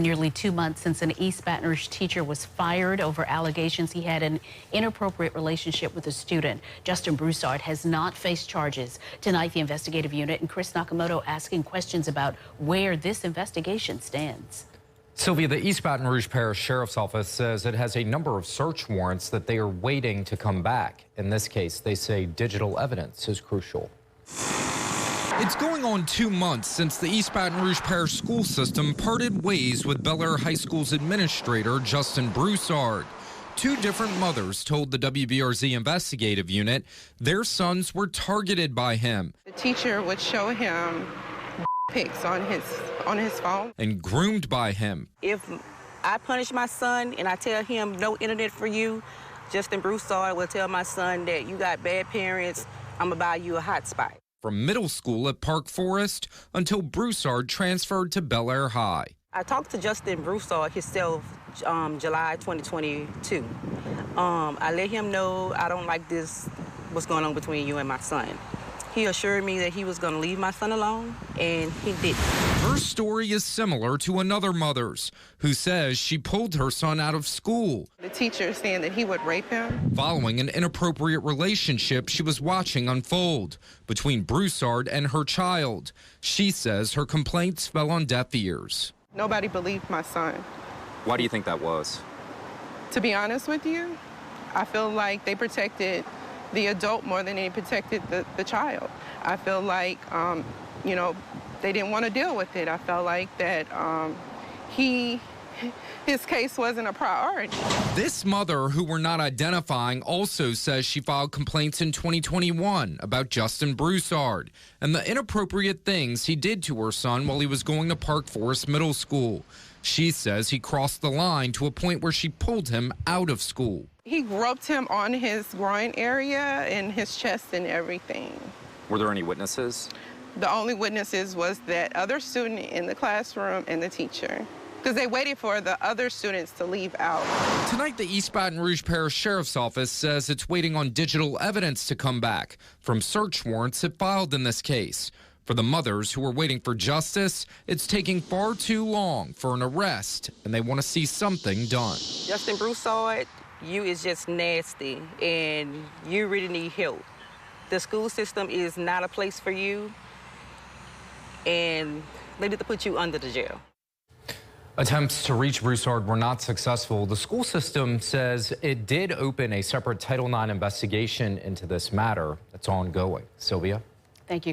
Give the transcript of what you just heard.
Nearly 2 months since an East Baton Rouge teacher was fired over allegations he had an inappropriate relationship with a student. Justin Broussard has not faced charges. Tonight, the investigative unit and Chris Nakamoto asking questions about where this investigation stands. Sylvia, the East Baton Rouge Parish Sheriff's Office says it has a number of search warrants that they are waiting to come back. In this case, they say digital evidence is crucial. It's going on 2 months since the East Baton Rouge Parish school system parted ways with Belaire High School's administrator, Justin Broussard. 2 different mothers told the WBRZ investigative unit their sons were targeted by him. The teacher would show him pics on his phone. And groomed by him. If I punish my son and I tell him no internet for you, Justin Broussard will tell my son that you got bad parents, I'm gonna buy you a hotspot. From middle school at Park Forest until Broussard transferred to Belaire High. I talked to Justin Broussard himself July 2022. I let him know I don't like this, what's going on between you and my son. He assured me that he was going to leave my son alone, and he didn't. Her story is similar to another mother's, who says she pulled her son out of school. The teacher is saying that he would rape him. Following an inappropriate relationship she was watching unfold between Broussard and her child. She says her complaints fell on deaf ears. Nobody believed my son. Why do you think that was? To be honest with you, I feel like they protected the adult more than they protected the child. I feel like, you know, they didn't want to deal with it. I felt like that his case wasn't a priority. This mother, who we're not identifying, also says she filed complaints in 2021 about Justin Broussard and the inappropriate things he did to her son while he was going to Park Forest Middle School. She says he crossed the line to a point where she pulled him out of school. He groped him on his groin area and his chest and everything. Were there any witnesses? The only witnesses was that other student in the classroom and the teacher, because they waited for the other students to leave out. Tonight, the East Baton Rouge Parish Sheriff's Office says it's waiting on digital evidence to come back from search warrants it filed in this case. For the mothers who are waiting for justice, it's taking far too long for an arrest, and they want to see something done. Justin Broussard, you is just nasty, and you really need help. The school system is not a place for you, and they need to put you under the jail. Attempts to reach Broussard were not successful. The school system says it did open a separate Title IX investigation into this matter. It's ongoing. Sylvia? Thank you.